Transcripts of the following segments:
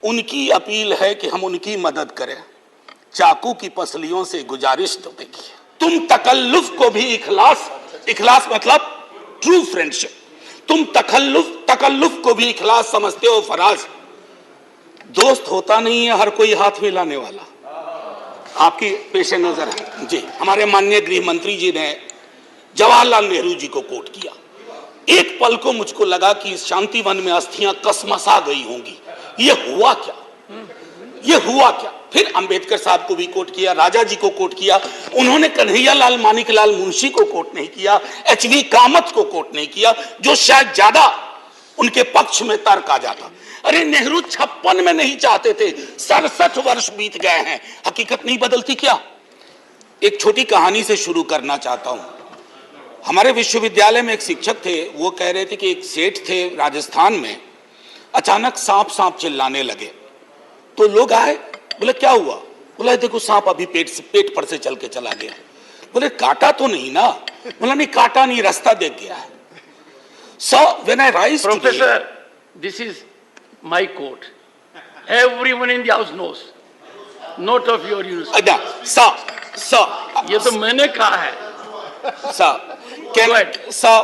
उनकी अपील है कि हम उनकी मदद करें। चाकू की पसलियों से गुजारिश तो देखिए, तुम तकल्लुफ को भी इखलास, इखलास मतलब ट्रू फ्रेंडशिप, तुम तकल्लुफ को भी इखलास समझते हो फराज। दोस्त होता नहीं है हर कोई हाथ मिलाने वाला, आपकी पेश नजर है जी। हमारे माननीय गृह मंत्री जी ने जवाहरलाल नेहरू जी को कोट किया। एक पल को मुझको लगा कि इस शांति वन में अस्थियां कसमसा गई होंगी। ये हुआ क्या, ये हुआ क्या? फिर अंबेडकर साहब को भी कोट किया, राजा जी को कोट किया। उन्होंने कन्हैयालाल मानिकलाल मुंशी को कोट नहीं किया, एचवी कामत को कोट नहीं किया, जो शायद ज्यादा उनके पक्ष में तर्क आ जाता। अरे नेहरू 56 में नहीं चाहते थे, 67 वर्ष बीत गए हैं, हकीकत नहीं बदलती क्या? एक छोटी कहानी से शुरू करना चाहता हूं। हमारे विश्वविद्यालय में एक शिक्षक थे, वो कह रहे थे कि एक सेठ थे राजस्थान में, अचानक सांप सांप चिल्लाने लगे। तो लोग आए, बोले क्या हुआ? बोला देखो सांप अभी पेट पर से चल के चला गया। बोले काटा तो नहीं ना? बोला नहीं काटा नहीं, रास्ता देख गया है। So when I rise Professor, today, this is my quote. Everyone in the house knows. Note of your use. sir, ये तो मैंने कहा है. sir, Go ahead. sir,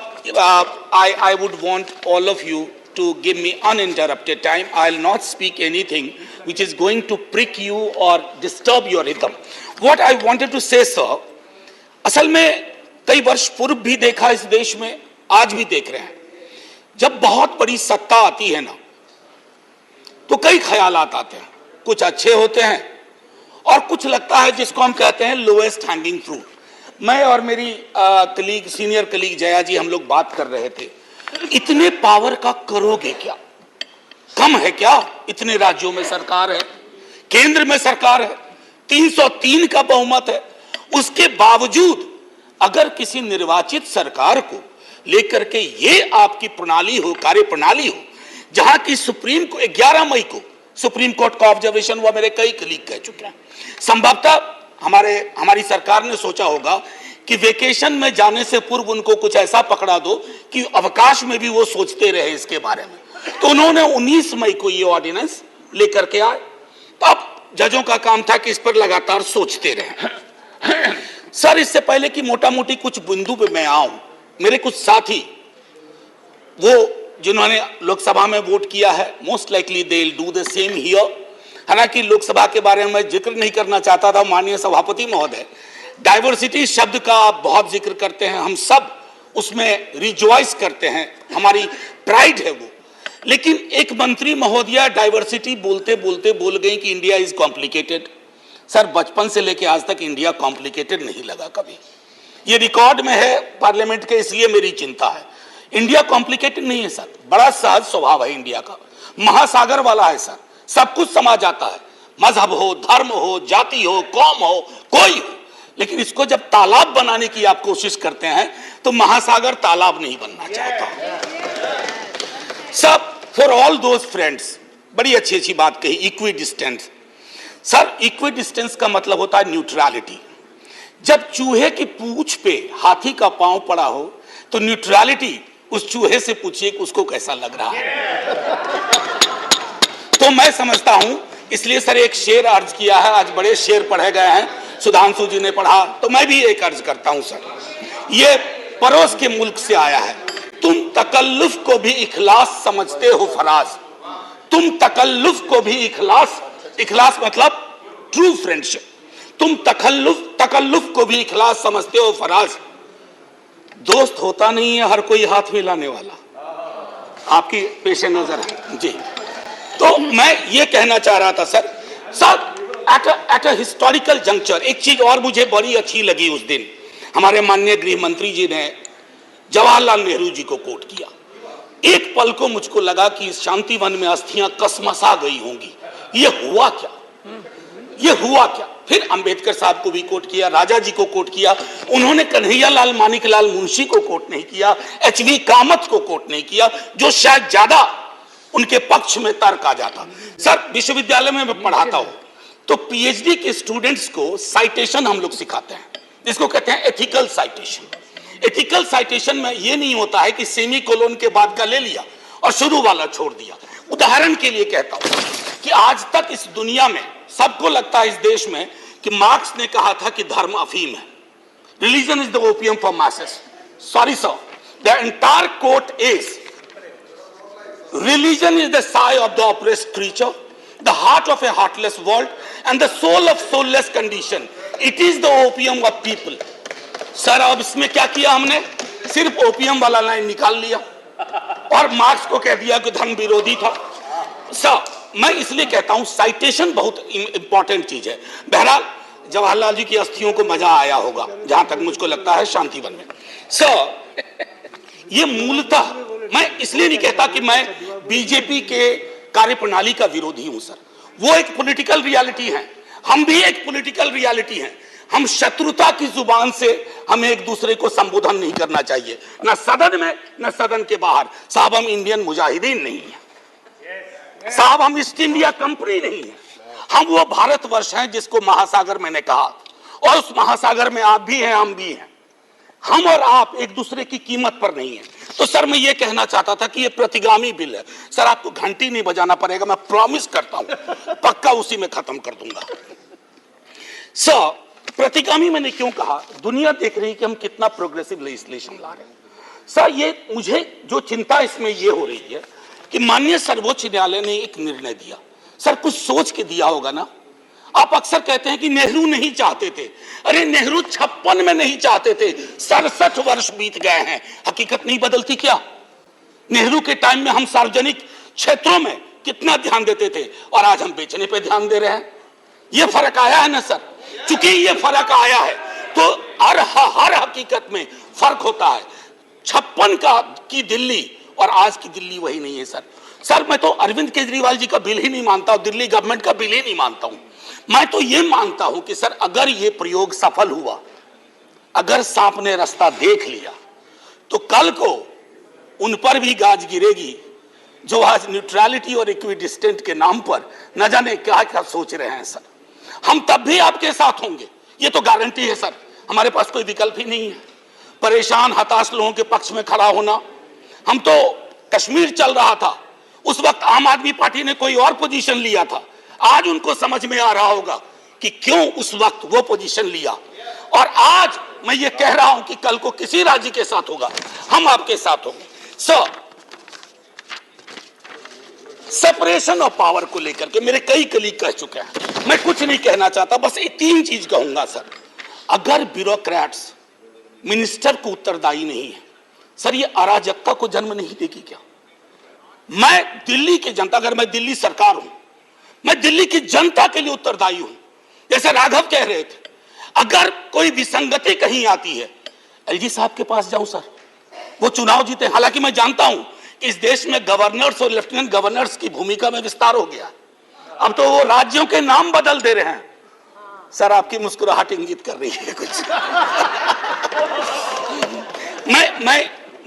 I would want all of you to give me uninterrupted time. I'll not speak anything which is going to prick you or disturb your rhythm. What I wanted to say, sir, असल में कई वर्ष पूर्व भी देखा इस देश में, आज भी देख रहे हैं। जब बहुत बड़ी सत्ता आती है ना, तो कई ख्यालात आते हैं। कुछ अच्छे होते हैं और कुछ लगता है जिसको हम कहते हैं लोएस्ट हैंगिंग फ्रूट। मैं और मेरी कलीग, सीनियर कलीग जया जी, हम लोग बात कर रहे थे, इतने पावर का करोगे क्या? कम है क्या? इतने राज्यों में सरकार है, केंद्र में सरकार है, 303 का बहुमत है। उसके बावजूद अगर किसी निर्वाचित सरकार को लेकर के ये आपकी प्रणाली हो, कार्य प्रणाली हो, जहां की सुप्रीम को 11 मई को सुप्रीम कोर्ट का ऑब्जर्वेशन हुआ, मेरे कई कलीग कह चुके हैं। संभवतः हमारी सरकार ने सोचा होगा कि वेकेशन में जाने से पूर्व उनको कुछ ऐसा पकड़ा दो कि अवकाश में भी वो सोचते रहे इसके बारे में। तो उन्होंने 19 मई को ये ऑर्डिनेंस लेकर के आए। तो अब जजों का काम था कि इस पर लगातार सोचते रहे। सर, इससे पहले कि मोटा मोटी कुछ बिंदु पे मैं आऊं, मेरे कुछ साथी वो जिन्होंने लोकसभा में वोट किया है, most likely they will do the same here. हालांकि लोकसभा के बारे में मैं जिक्र नहीं करना चाहता था, माननीय सभापति महोदय डाइवर्सिटी शब्द का आप बहुत जिक्र करते हैं, हम सब उसमें रिजॉइस करते हैं, हमारी प्राइड है वो। लेकिन एक मंत्री महोदया डाइवर्सिटी बोलते बोलते बोल गई कि इंडिया इज कॉम्प्लिकेटेड। सर, बचपन से लेकर आज तक इंडिया कॉम्प्लिकेटेड नहीं लगा कभी। ये रिकॉर्ड में है पार्लियामेंट के, इसलिए मेरी चिंता है। इंडिया कॉम्प्लिकेटेड नहीं है सर, बड़ा सहज स्वभाव है इंडिया का, महासागर वाला है सर, सब कुछ समा जाता है, मजहब हो, धर्म हो, जाति हो, कौम हो, कोई हो। लेकिन इसको जब तालाब बनाने की आप कोशिश करते हैं तो महासागर तालाब नहीं बनना चाहता। सब फॉर ऑल दोज फ्रेंड्स, बड़ी अच्छी अच्छी बात कही, equi distance. Sir, equi distance का मतलब होता है न्यूट्रलिटी। जब चूहे की पूंछ पे हाथी का पांव पड़ा हो तो न्यूट्रलिटी उस चूहे से पूछिए कि उसको कैसा लग रहा है। तो मैं समझता हूं, इसलिए सर एक शेर अर्ज किया है, आज बड़े शेर पढ़े गए हैं, सुधांशु जी ने पढ़ा, तो मैं भी एक अर्ज करता हूं सर। ये पड़ोस के मुल्क से आया है। तुम तकल्लुफ को भी इखलास समझते हो फराज, तुम तकल्लुफ को भी इखलास, इखलास मतलब ट्रू फ्रेंडशिप, तुम तकल्लुफ को भी इखलास समझते हो फराज। दोस्त होता नहीं है हर कोई हाथ मिलाने वाला, आपकी पेश नजर है जी। तो मैं ये कहना चाह रहा था sir, at a historical juncture एक चीज और मुझे बड़ी अच्छी लगी उस दिन, हमारे माननीय गृह मंत्री जी ने जवाहरलाल नेहरू जी को कोट किया। एक पल को मुझको लगा कि इस शांति वन में अस्थियां कसमसा गई होंगी। ये हुआ क्या, ये हुआ क्या? फिर अंबेडकर साहब को भी कोट किया, राजा जी को कोट किया। उन्होंने कन्हैयालाल मानिकलाल मुंशी को कोट नहीं किया, एचवी कामत को कोट नहीं किया, जो शायद ज्यादा उनके पक्ष में तर्क आ जाता। सर, विश्वविद्यालय में मैं पढ़ाता हूं तो पीएचडी के स्टूडेंट्स को साइटेशन हम लोग सिखाते हैं, इसको कहते हैं एथिकल साइटेशन। एथिकल साइटेशन में यह नहीं होता है कि सेमी कोलोन के बाद का ले लिया और शुरू वाला छोड़ दिया। उदाहरण के लिए कहता हूं, कि आज तक इस दुनिया में सबको लगता है इस देश में कि मार्क्स ने कहा था कि धर्म अफीम है, religion is the opium for masses. Sorry sir, the entire quote is religion is the sigh of the oppressed creature, the heart of a heartless world, and the soul of soulless condition. It is the opium of people. Sir अब इसमें क्या किया हमने? सिर्फ opium वाला line निकाल लिया और मार्क्स को कह दिया कि धर्म विरोधी था। सर मैं इसलिए कहता हूं साइटेशन बहुत इंपॉर्टेंट चीज है। बहरहाल जवाहरलाल जी की अस्थियों को मजा आया होगा, जहां तक मुझको लगता है शांतिवन में। सर ये मूलतः मैं इसलिए नहीं कहता कि मैं बीजेपी के कार्यप्रणाली का विरोधी हूं सर, वो एक पॉलिटिकल रियलिटी है, हम भी एक पॉलिटिकल रियलिटी हैं। हम शत्रुता की जुबान से हमें एक दूसरे को संबोधन नहीं करना चाहिए, न सदन में न सदन के बाहर। साहब हम इंडियन मुजाहिदीन नहीं है साहब, हम ईस्ट इंडिया कंपनी नहीं है, हम वो भारतवर्ष हैं जिसको महासागर मैंने कहा, और उस महासागर में आप भी हैं हम भी हैं। हम और आप एक दूसरे की कीमत पर नहीं है। तो सर मैं ये कहना चाहता था कि ये प्रतिगामी बिल है सर, आपको घंटी नहीं बजाना पड़ेगा, मैं प्रॉमिस करता हूं पक्का उसी में खत्म कर दूंगा। सर प्रतिगामी मैंने क्यों कहा? दुनिया देख रही है कि हम कितना प्रोग्रेसिव लेजिस्लेशन ला रहे हैं। सर ये मुझे जो चिंता इसमें ये हो रही है कि माननीय सर्वोच्च न्यायालय ने एक निर्णय दिया, सर कुछ सोच के दिया होगा ना। आप अक्सर कहते हैं कि नेहरू नहीं चाहते थे, अरे नेहरू 56 में नहीं चाहते थे, 67 वर्ष बीत गए हैं, हकीकत नहीं बदलती क्या? नेहरू के टाइम में हम सार्वजनिक क्षेत्रों में कितना ध्यान देते थे और आज हम बेचने पे ध्यान दे रहे हैं। ये फर्क आया है ना सर, चूंकि ये फर्क आया है तो हर हकीकत में फर्क होता है। 56 की दिल्ली और आज की दिल्ली वही नहीं है सर। सर मैं तो अरविंद केजरीवाल जी का बिल ही नहीं मानता हूं, दिल्ली गवर्नमेंट का बिल ही नहीं मानता हूं। मैं तो ये मानता हूं कि सर अगर ये प्रयोग सफल हुआ, अगर सांप ने रास्ता देख लिया, तो कल को उन पर भी गाज गिरेगी जो आज न्यूट्रलिटी और इक्विडिस्टेंट के नाम पर न जाने क्या क्या सोच रहे हैं सर। हम तब भी आपके साथ होंगे, ये तो गारंटी है सर, हमारे पास कोई विकल्प ही नहीं है। परेशान हताश लोगों के पक्ष में खड़ा होना। हम तो कश्मीर चल रहा था, उस वक्त आम आदमी पार्टी ने कोई और पोजीशन लिया था, आज उनको समझ में आ रहा होगा कि क्यों उस वक्त वो पोजीशन लिया। और आज मैं ये कह रहा हूं कि कल को किसी राज्य के साथ होगा, हम आपके साथ होंगे। सेपरेशन ऑफ पावर को लेकर के मेरे कई कलीग कह चुके हैं, मैं कुछ नहीं कहना चाहता, बस ये 3 चीज कहूंगा सर। अगर ब्यूरोक्रेट्स मिनिस्टर को उत्तरदायी नहीं है सर, ये अराजकता को जन्म नहीं देगी क्या? मैं दिल्ली की जनता, अगर मैं दिल्ली सरकार हूं, मैं दिल्ली की जनता के लिए उत्तरदायी हूं। जैसे राघव कह रहे थे, अगर कोई विसंगति कहीं आती है, एलजी साहब के पास जाऊं सर, वो चुनाव जीते। हालांकि मैं जानता हूं कि इस देश में गवर्नर्स और लेफ्टिनेंट गवर्नर्स की भूमिका में विस्तार हो गया, अब तो वो राज्यों के नाम बदल दे रहे हैं। सर आपकी मुस्कुराहट इंगित कर रही है कुछ।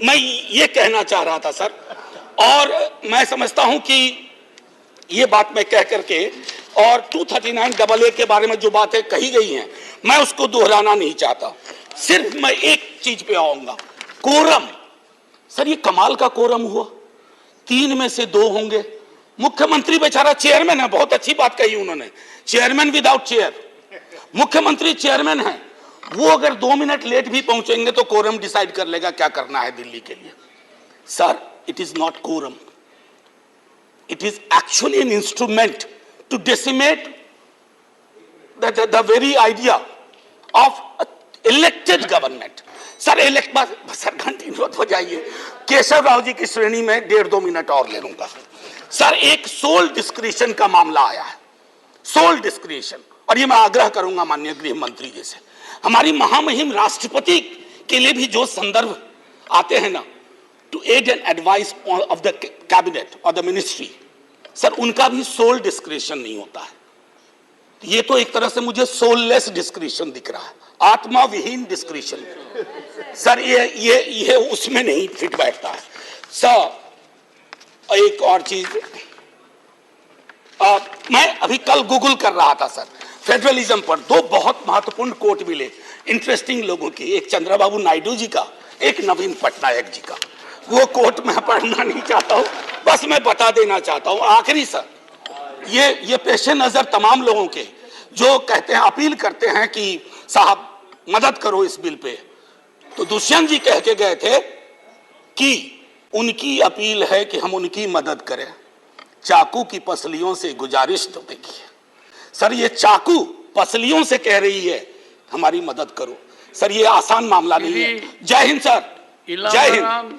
मैं ये कहना चाह रहा था सर, और मैं समझता हूं कि ये बात मैं कह करके, और 239AA के बारे में जो बातें कही गई हैं मैं उसको दोहराना नहीं चाहता, सिर्फ मैं एक चीज पे आऊंगा, कोरम। सर ये कमाल का कोरम हुआ, 3 में से 2 होंगे। मुख्यमंत्री बेचारा चेयरमैन है, बहुत अच्छी बात कही उन्होंने, चेयरमैन विदाउट चेयर। मुख्यमंत्री चेयरमैन है, वो अगर 2 मिनट लेट भी पहुंचेंगे तो कोरम डिसाइड कर लेगा क्या करना है दिल्ली के लिए। Sir it is not quorum, it is actually an instrument to decimate the very idea of elected government. Sir घंटी मत हो जाइए, केशव राव जी की श्रेणी में 1.5-2 मिनट और ले लूंगा। सर एक सोल डिस्क्रिशन का मामला आया है, सोल डिस्क्रिशन, और ये मैं आग्रह करूंगा माननीय गृह मंत्री जी से, हमारी महामहिम राष्ट्रपति के लिए भी जो संदर्भ आते हैं ना, to aid and advice of the cabinet और द मिनिस्ट्री, सर उनका भी सोल डिस्क्रिशन नहीं होता है। ये तो एक तरह से मुझे सोललेस डिस्क्रिशन दिख रहा है, आत्मा विहीन डिस्क्रिशन। सर ये उसमें नहीं फिट बैठता है। सर एक और चीज, मैं अभी कल गूगल कर रहा था सर फेडरलिज्म पर, 2 बहुत महत्वपूर्ण कोट मिले इंटरेस्टिंग लोगों की, एक चंद्रबाबू नायडू जी का, एक नवीन पटनायक जी का। वो कोट मैं पढ़ना नहीं चाहता हूं, बस मैं बता देना चाहता हूं। आखिरी सर, ये पेशे नजर तमाम लोगों के जो कहते हैं, अपील करते हैं कि साहब मदद करो इस बिल पे, तो दुष्यंत जी कह के गए थे कि उनकी अपील है कि हम उनकी मदद करें। चाकू की पसलियों से गुजारिश तो देखिए सर, ये चाकू पसलियों से कह रही है हमारी मदद करो। सर ये आसान मामला नहीं है। जय हिंद सर, जय हिंद।